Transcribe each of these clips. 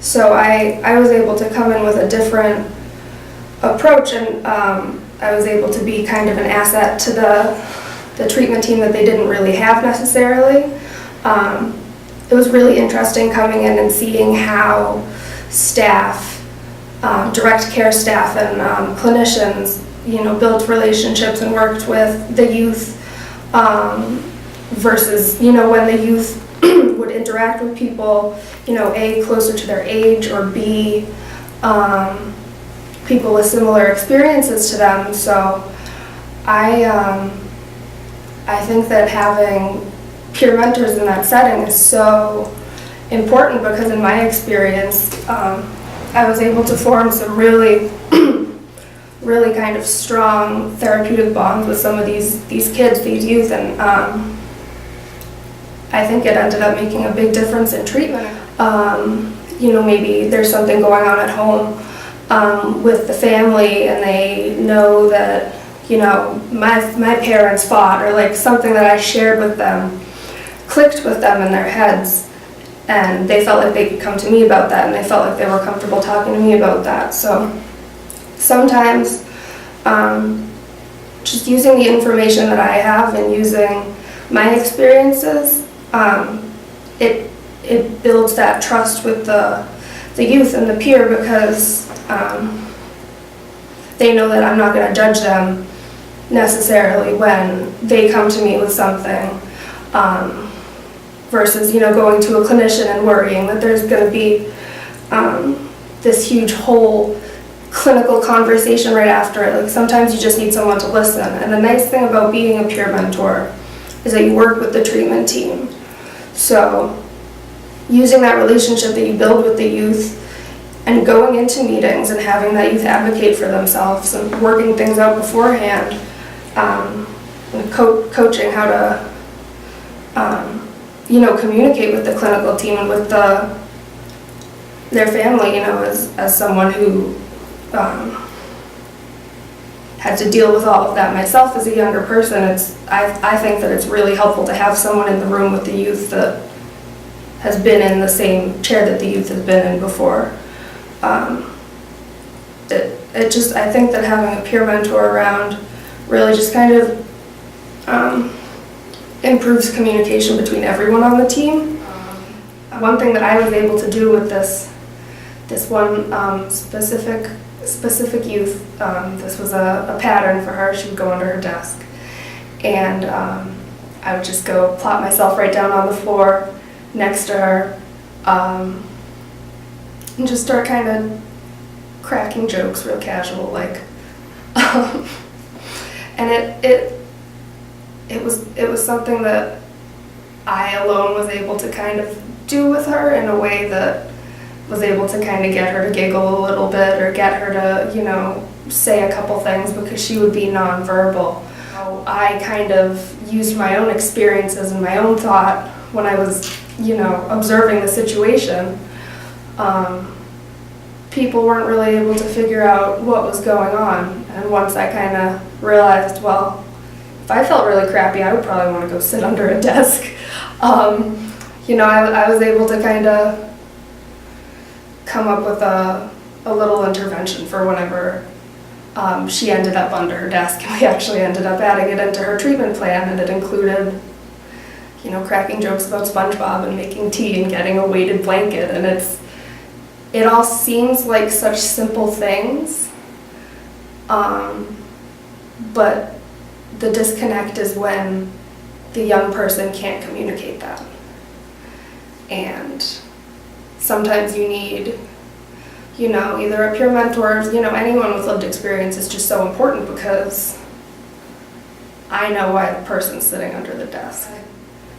So I was able to come in with a different approach, and I was able to be kind of an asset to the treatment team that they didn't really have necessarily. It was really interesting coming in and seeing how staff, direct care staff and clinicians, built relationships and worked with the youth versus, when the youth would interact with people, A, closer to their age, or B, people with similar experiences to them. So I think that having peer mentors in that setting is so important, because in my experience, I was able to form some really really kind of strong therapeutic bonds with some of these kids, these youth, and I think it ended up making a big difference in treatment. Maybe there's something going on at home with the family, and they know that, my parents fought, or like something that I shared with them clicked with them in their heads, and they felt like they could come to me about that, and they felt like they were comfortable talking to me about that. So sometimes just using the information that I have and using my experiences, it builds that trust with the youth and the peer, because they know that I'm not going to judge them necessarily when they come to me with something, versus going to a clinician and worrying that there's going to be this huge whole clinical conversation right after it. Like, sometimes you just need someone to listen. And the nice thing about being a peer mentor is that you work with the treatment team. So using that relationship that you build with the youth and going into meetings and having that youth advocate for themselves and working things out beforehand, and coaching how to communicate with the clinical team and with their family, as someone who had to deal with all of that myself as a younger person. I think that it's really helpful to have someone in the room with the youth that has been in the same chair that the youth has been in before. I think that having a peer mentor around really just kind of improves communication between everyone on the team. One thing that I was able to do with this one specific youth, this was a pattern for her. She would go under her desk, and I would just go plop myself right down on the floor next to her, and just start kind of cracking jokes, real casual, like. And it was something that I alone was able to kind of do with her in a way that was able to kind of get her to giggle a little bit, or get her to, say a couple things, because she would be nonverbal. I kind of used my own experiences and my own thought when I was, observing the situation. People weren't really able to figure out what was going on, and once I kind of realized, well, if I felt really crappy, I would probably want to go sit under a desk. I was able to kind of come up with a little intervention for whenever she ended up under her desk. We actually ended up adding it into her treatment plan, and it included, cracking jokes about SpongeBob and making tea and getting a weighted blanket. And it all seems like such simple things, but the disconnect is when the young person can't communicate that. And sometimes you need, either a peer mentor, anyone with lived experience is just so important, because I know why the person's sitting under the desk.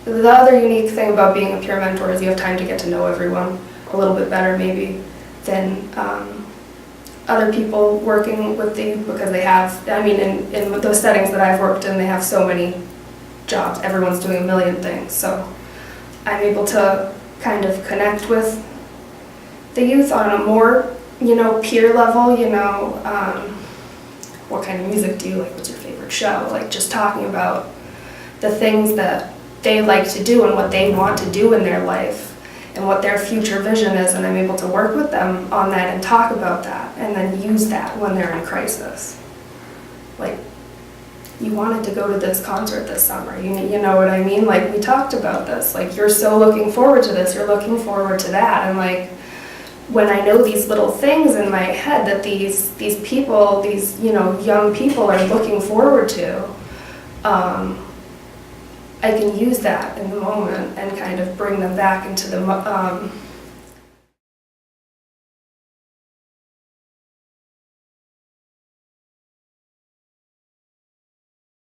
The other unique thing about being a peer mentor is you have time to get to know everyone a little bit better, maybe, than other people working with the, because they have, in those settings that I've worked in, they have so many jobs. Everyone's doing a million things. So I'm able to kind of connect with the youth on a more, peer level, what kind of music do you like? What's your favorite show? Like, just talking about the things that they like to do and what they want to do in their life. and what their future vision is, and I'm able to work with them on that and talk about that and then use that when they're in crisis. Like, you wanted to go to this concert this summer, you know what I mean? Like, we talked about this, like, you're so looking forward to this, you're looking forward to that, and like, when I know these little things in my head that these people, these, you know, young people are looking forward to, I can use that in the moment and kind of bring them back into the